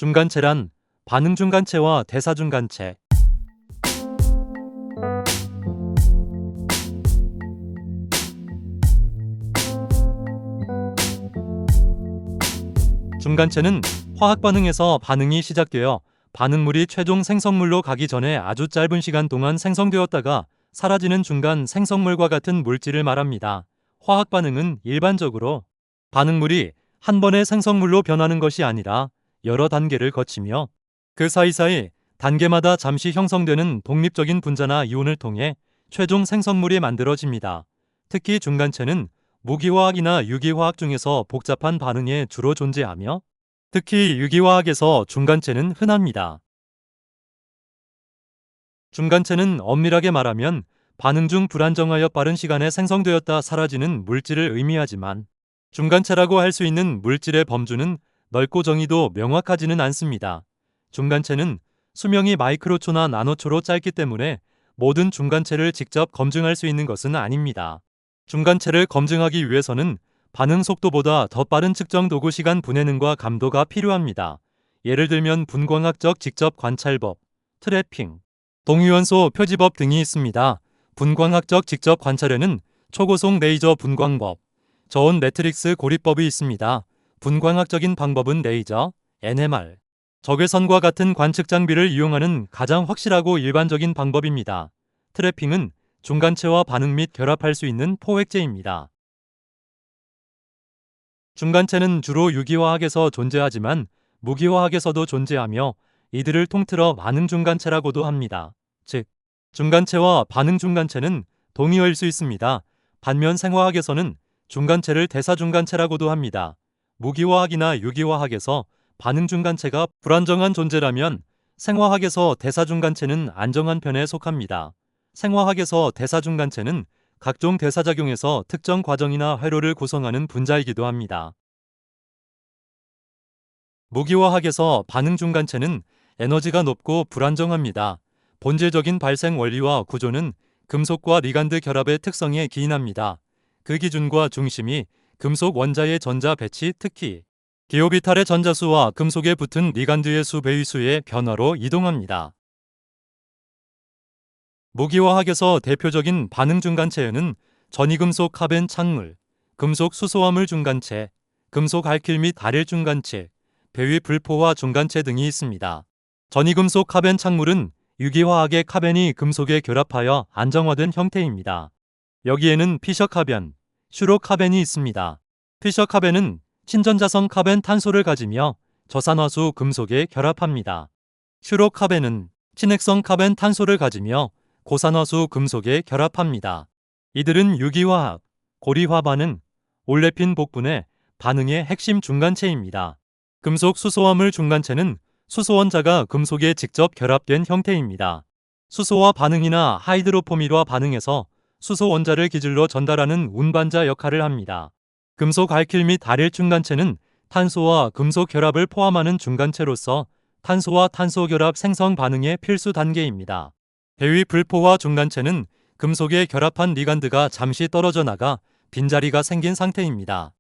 중간체란 반응 중간체와 대사 중간체. 중간체는 화학 반응에서 반응이 시작되어 반응물이 최종 생성물로 가기 전에 아주 짧은 시간 동안 생성되었다가 사라지는 중간 생성물과 같은 물질을 말합니다. 화학 반응은 일반적으로 반응물이 한 번에 생성물로 변하는 것이 아니라 여러 단계를 거치며 그 사이사이 단계마다 잠시 형성되는 독립적인 분자나 이온을 통해 최종 생성물이 만들어집니다. 특히 중간체는 무기화학이나 유기화학 중에서 복잡한 반응에 주로 존재하며 특히 유기화학에서 중간체는 흔합니다. 중간체는 엄밀하게 말하면 반응 중 불안정하여 빠른 시간에 생성되었다 사라지는 물질을 의미하지만 중간체라고 할 수 있는 물질의 범주는 넓고 정의도 명확하지는 않습니다. 중간체는 수명이 마이크로초나 나노초로 짧기 때문에 모든 중간체를 직접 검증할 수 있는 것은 아닙니다. 중간체를 검증하기 위해서는 반응 속도보다 더 빠른 측정 도구 시간 분해능과 감도가 필요합니다. 예를 들면 분광학적 직접 관찰법, 트래핑, 동위원소 표지법 등이 있습니다. 분광학적 직접 관찰에는 초고속 레이저 분광법, 저온 매트릭스 고리법이 있습니다. 분광학적인 방법은 레이저, NMR, 적외선과 같은 관측 장비를 이용하는 가장 확실하고 일반적인 방법입니다. 트래핑은 중간체와 반응 및 결합할 수 있는 포획제입니다. 중간체는 주로 유기화학에서 존재하지만 무기화학에서도 존재하며 이들을 통틀어 반응 중간체라고도 합니다. 즉, 중간체와 반응 중간체는 동의어일 수 있습니다. 반면 생화학에서는 중간체를 대사 중간체라고도 합니다. 무기화학이나 유기화학에서 반응 중간체가 불안정한 존재라면 생화학에서 대사 중간체는 안정한 편에 속합니다. 생화학에서 대사 중간체는 각종 대사작용에서 특정 과정이나 회로를 구성하는 분자이기도 합니다. 무기화학에서 반응 중간체는 에너지가 높고 불안정합니다. 본질적인 발생 원리와 구조는 금속과 리간드 결합의 특성에 기인합니다. 그 기준과 중심이 금속 원자의 전자 배치, 특히 기오비탈의 전자수와 금속에 붙은 리간드의 수 배위수의 변화로 이동합니다. 무기화학에서 대표적인 반응 중간체에는 전이금속 카벤 착물, 금속 수소화물 중간체, 금속 알킬 및 아릴 중간체, 배위 불포화 중간체 등이 있습니다. 전이금속 카벤 착물은 유기화학의 카벤이 금속에 결합하여 안정화된 형태입니다. 여기에는 피셔 카벤, 슈로 카벤이 있습니다. 피셔 카벤은 친전자성 카벤 탄소를 가지며 저산화수 금속에 결합합니다. 슈로 카벤은 친핵성 카벤 탄소를 가지며 고산화수 금속에 결합합니다. 이들은 유기화학, 고리화 반응, 올레핀 복분의 반응의 핵심 중간체입니다. 금속 수소화물 중간체는 수소원자가 금속에 직접 결합된 형태입니다. 수소화 반응이나 하이드로포밀화 반응에서 수소 원자를 기질로 전달하는 운반자 역할을 합니다. 금속 알킬 및 아릴 중간체는 탄소와 금속 결합을 포함하는 중간체로서 탄소와 탄소 결합 생성 반응의 필수 단계입니다. 배위 불포화 중간체는 금속에 결합한 리간드가 잠시 떨어져 나가 빈자리가 생긴 상태입니다.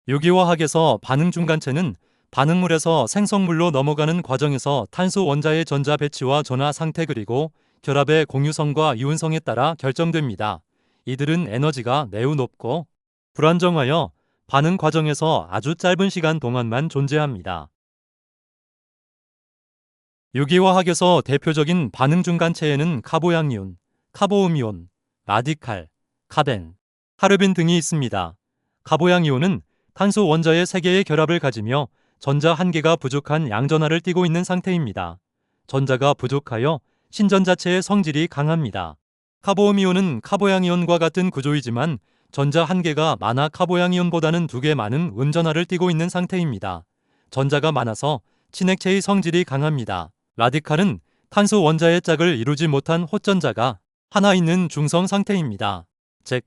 유기화학에서 반응 중간체는 반응물에서 생성물로 넘어가는 과정에서 탄소 원자의 전자 배치와 전하 상태 그리고 결합의 공유성과 이온성에 따라 결정됩니다. 이들은 에너지가 매우 높고 불안정하여 반응 과정에서 아주 짧은 시간 동안만 존재합니다. 유기화학에서 대표적인 반응 중간체에는 카보양이온, 카보음이온, 라디칼, 카벤, 하르빈 등이 있습니다. 카보양이온은 탄소 원자의 3개의 결합을 가지며 전자 1개가 부족한 양전하를 띠고 있는 상태입니다. 전자가 부족하여 신전자체의 성질이 강합니다. 카보음이온은 카보양이온과 같은 구조이지만 전자 1개가 많아 카보양이온보다는 2개 많은 음전하를 띠고 있는 상태입니다. 전자가 많아서 친핵체의 성질이 강합니다. 라디칼은 탄소 원자의 짝을 이루지 못한 호전자가 하나 있는 중성 상태입니다. 즉,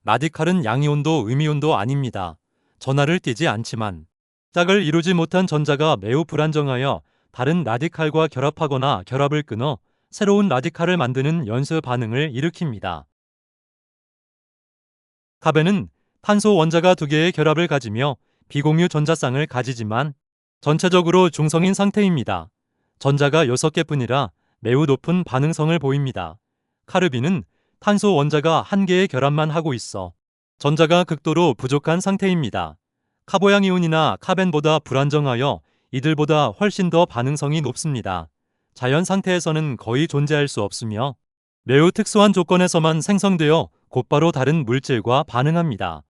라디칼은 양이온도 음이온도 아닙니다. 전하를 띠지 않지만 짝을 이루지 못한 전자가 매우 불안정하여 다른 라디칼과 결합하거나 결합을 끊어 새로운 라디칼을 만드는 연쇄 반응을 일으킵니다. 카벤은 탄소 원자가 2개의 결합을 가지며 비공유 전자쌍을 가지지만 전체적으로 중성인 상태입니다. 전자가 6개뿐이라 매우 높은 반응성을 보입니다. 카르빈은 탄소 원자가 1개의 결합만 하고 있어 전자가 극도로 부족한 상태입니다. 카보양이온이나 카벤보다 불안정하여 이들보다 훨씬 더 반응성이 높습니다. 자연 상태에서는 거의 존재할 수 없으며 매우 특수한 조건에서만 생성되어 곧바로 다른 물질과 반응합니다.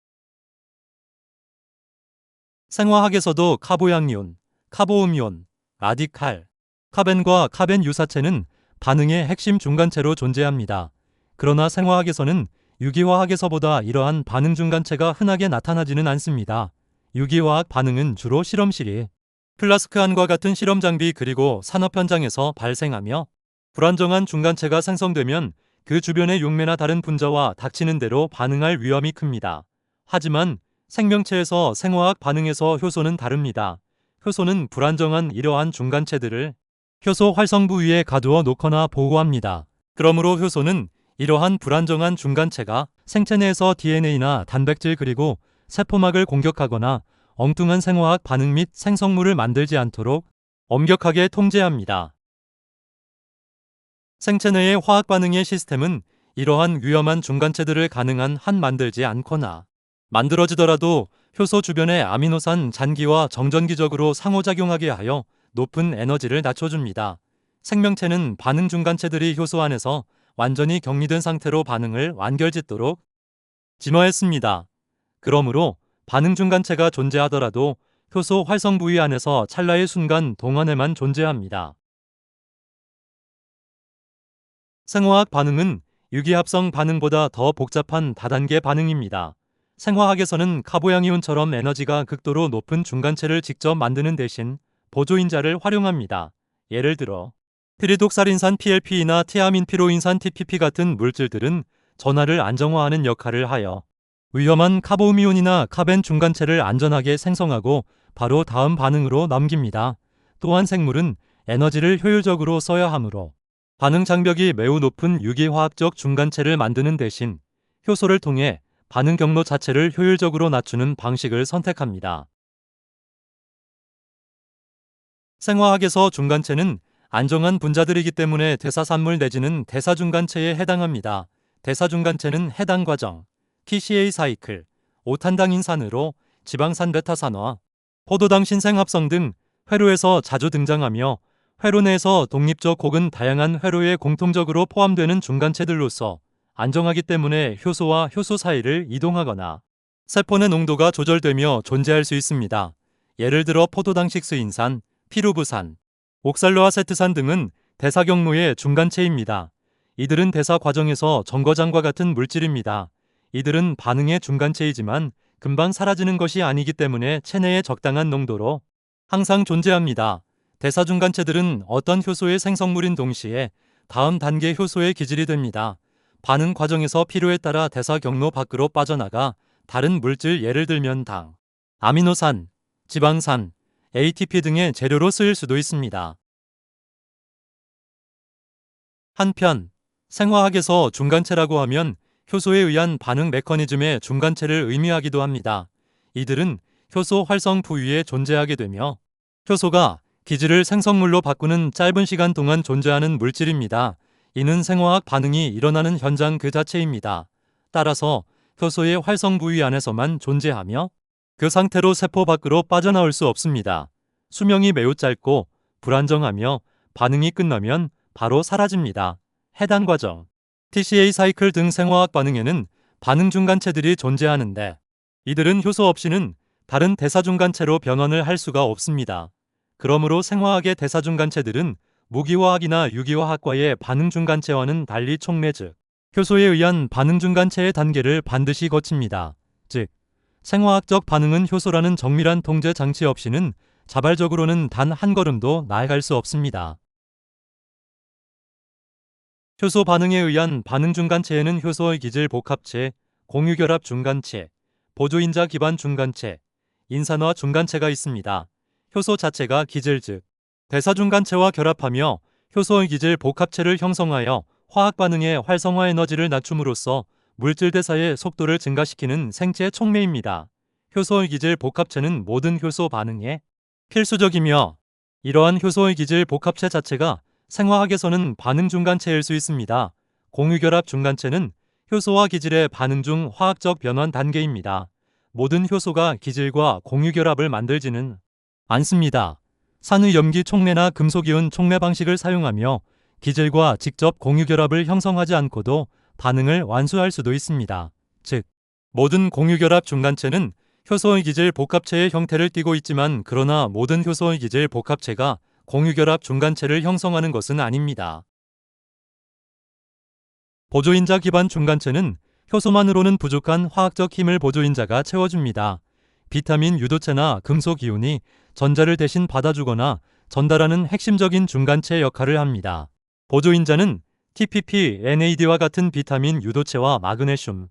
생화학에서도 카보양이온, 카보음이온, 라디칼, 카벤과 카벤 유사체는 반응의 핵심 중간체로 존재합니다. 그러나 생화학에서는 유기화학에서보다 이러한 반응 중간체가 흔하게 나타나지는 않습니다. 유기화학 반응은 주로 실험실이 플라스크 안과 같은 실험 장비 그리고 산업 현장에서 발생하며 불안정한 중간체가 생성되면 그 주변의 용매나 다른 분자와 닥치는 대로 반응할 위험이 큽니다. 하지만 생명체에서 생화학 반응에서 효소는 다릅니다. 효소는 불안정한 이러한 중간체들을 효소 활성부 위에 가두어 놓거나 보호합니다. 그러므로 효소는 이러한 불안정한 중간체가 생체 내에서 DNA나 단백질 그리고 세포막을 공격하거나 엉뚱한 생화학 반응 및 생성물을 만들지 않도록 엄격하게 통제합니다. 생체 내의 화학 반응의 시스템은 이러한 위험한 중간체들을 가능한 한 만들지 않거나 만들어지더라도 효소 주변의 아미노산 잔기와 정전기적으로 상호작용하게 하여 높은 에너지를 낮춰줍니다. 생명체는 반응 중간체들이 효소 안에서 완전히 격리된 상태로 반응을 완결짓도록 진화했습니다. 그러므로 반응 중간체가 존재하더라도 효소 활성 부위 안에서 찰나의 순간 동안에만 존재합니다. 생화학 반응은 유기합성 반응보다 더 복잡한 다단계 반응입니다. 생화학에서는 카보양이온처럼 에너지가 극도로 높은 중간체를 직접 만드는 대신 보조인자를 활용합니다. 예를 들어 피리독살인산 PLP나 티아민피로인산 TPP 같은 물질들은 전하를 안정화하는 역할을 하여 위험한 카보음이온이나 카벤 중간체를 안전하게 생성하고 바로 다음 반응으로 넘깁니다. 또한 생물은 에너지를 효율적으로 써야 하므로 반응 장벽이 매우 높은 유기화학적 중간체를 만드는 대신 효소를 통해 반응 경로 자체를 효율적으로 낮추는 방식을 선택합니다. 생화학에서 중간체는 안정한 분자들이기 때문에 대사산물 내지는 대사중간체에 해당합니다. 대사중간체는 해당 과정, TCA 사이클, 오탄당인산으로 지방산 베타산화, 포도당 신생합성 등 회로에서 자주 등장하며 회로 내에서 독립적 혹은 다양한 회로에 공통적으로 포함되는 중간체들로서 안정하기 때문에 효소와 효소 사이를 이동하거나 세포 내 농도가 조절되며 존재할 수 있습니다. 예를 들어 포도당식스인산, 피루브산, 옥살로아세트산 등은 대사 경로의 중간체입니다. 이들은 대사 과정에서 정거장과 같은 물질입니다. 이들은 반응의 중간체이지만 금방 사라지는 것이 아니기 때문에 체내에 적당한 농도로 항상 존재합니다. 대사 중간체들은 어떤 효소의 생성물인 동시에 다음 단계 효소의 기질이 됩니다. 반응 과정에서 필요에 따라 대사 경로 밖으로 빠져나가 다른 물질 예를 들면 당, 아미노산, 지방산, ATP 등의 재료로 쓰일 수도 있습니다. 한편 생화학에서 중간체라고 하면 효소에 의한 반응 메커니즘의 중간체를 의미하기도 합니다. 이들은 효소 활성 부위에 존재하게 되며 효소가 기질을 생성물로 바꾸는 짧은 시간 동안 존재하는 물질입니다. 이는 생화학 반응이 일어나는 현장 그 자체입니다. 따라서 효소의 활성 부위 안에서만 존재하며 그 상태로 세포 밖으로 빠져나올 수 없습니다. 수명이 매우 짧고 불안정하며 반응이 끝나면 바로 사라집니다. 해당 과정, TCA 사이클 등 생화학 반응에는 반응 중간체들이 존재하는데 이들은 효소 없이는 다른 대사 중간체로 변환을 할 수가 없습니다. 그러므로 생화학의 대사 중간체들은 무기화학이나 유기화학과의 반응 중간체와는 달리 촉매 즉 효소에 의한 반응 중간체의 단계를 반드시 거칩니다. 즉 생화학적 반응은 효소라는 정밀한 통제 장치 없이는 자발적으로는 단 한 걸음도 나아갈 수 없습니다. 효소 반응에 의한 반응 중간체에는 효소의 기질 복합체, 공유결합 중간체, 보조인자 기반 중간체, 인산화 중간체가 있습니다. 효소 자체가 기질 즉 대사 중간체와 결합하며 효소의 기질 복합체를 형성하여 화학 반응의 활성화 에너지를 낮춤으로써 물질 대사의 속도를 증가시키는 생체 촉매입니다. 효소의 기질 복합체는 모든 효소 반응에 필수적이며 이러한 효소의 기질 복합체 자체가 생화학에서는 반응 중간체일 수 있습니다. 공유결합 중간체는 효소와 기질의 반응 중 화학적 변환 단계입니다. 모든 효소가 기질과 공유결합을 만들지는 않습니다. 산의염기 촉매나 금속이온 촉매 방식을 사용하며 기질과 직접 공유결합을 형성하지 않고도 반응을 완수할 수도 있습니다. 즉, 모든 공유결합 중간체는 효소의 기질 복합체의 형태를 띠고 있지만 그러나 모든 효소의 기질 복합체가 공유결합 중간체를 형성하는 것은 아닙니다. 보조인자 기반 중간체는 효소만으로는 부족한 화학적 힘을 보조인자가 채워줍니다. 비타민 유도체나 금속 이온이 전자를 대신 받아주거나 전달하는 핵심적인 중간체 역할을 합니다. 보조인자는 TPP, NAD와 같은 비타민 유도체와 마그네슘,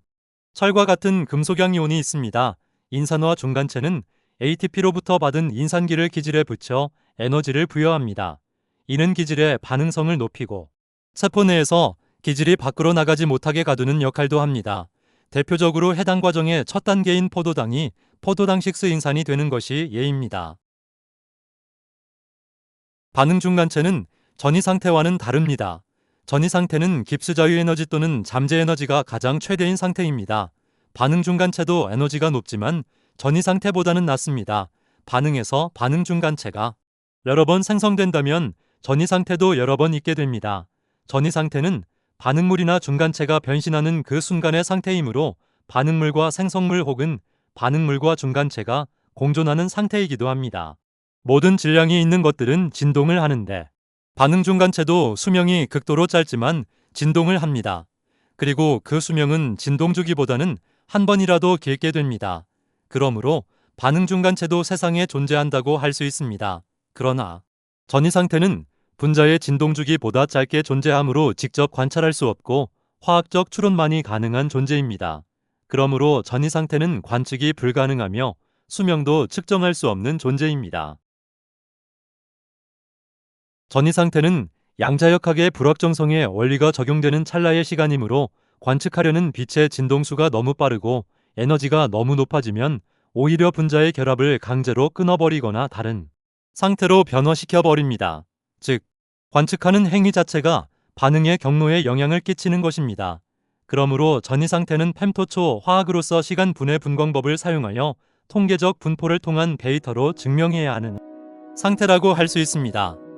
철과 같은 금속양 이온이 있습니다. 인산화 중간체는 ATP로부터 받은 인산기를 기질에 붙여 에너지를 부여합니다. 이는 기질의 반응성을 높이고 세포 내에서 기질이 밖으로 나가지 못하게 가두는 역할도 합니다. 대표적으로 해당 과정의 첫 단계인 포도당이 포도당식스 인산이 되는 것이 예입니다. 반응 중간체는 전이 상태와는 다릅니다. 전이 상태는 깁스 자유 에너지 또는 잠재 에너지가 가장 최대인 상태입니다. 반응 중간체도 에너지가 높지만 전이 상태보다는 낮습니다. 반응에서 반응 중간체가 여러 번 생성된다면 전이 상태도 여러 번 있게 됩니다. 전이 상태는 반응물이나 중간체가 변신하는 그 순간의 상태이므로 반응물과 생성물 혹은 반응물과 중간체가 공존하는 상태이기도 합니다. 모든 질량이 있는 것들은 진동을 하는데 반응 중간체도 수명이 극도로 짧지만 진동을 합니다. 그리고 그 수명은 진동 주기보다는 한 번이라도 길게 됩니다. 그러므로 반응 중간체도 세상에 존재한다고 할 수 있습니다. 그러나 전이 상태는 분자의 진동 주기보다 짧게 존재하므로 직접 관찰할 수 없고 화학적 추론만이 가능한 존재입니다. 그러므로 전이 상태는 관측이 불가능하며 수명도 측정할 수 없는 존재입니다. 전이 상태는 양자역학의 불확정성의 원리가 적용되는 찰나의 시간이므로 관측하려는 빛의 진동수가 너무 빠르고 에너지가 너무 높아지면 오히려 분자의 결합을 강제로 끊어버리거나 다른 상태로 변화시켜 버립니다. 즉, 관측하는 행위 자체가 반응의 경로에 영향을 끼치는 것입니다. 그러므로 전이 상태는 펜토초 화학으로서 시간 분해 분광법을 사용하여 통계적 분포를 통한 데이터로 증명해야 하는 상태라고 할 수 있습니다.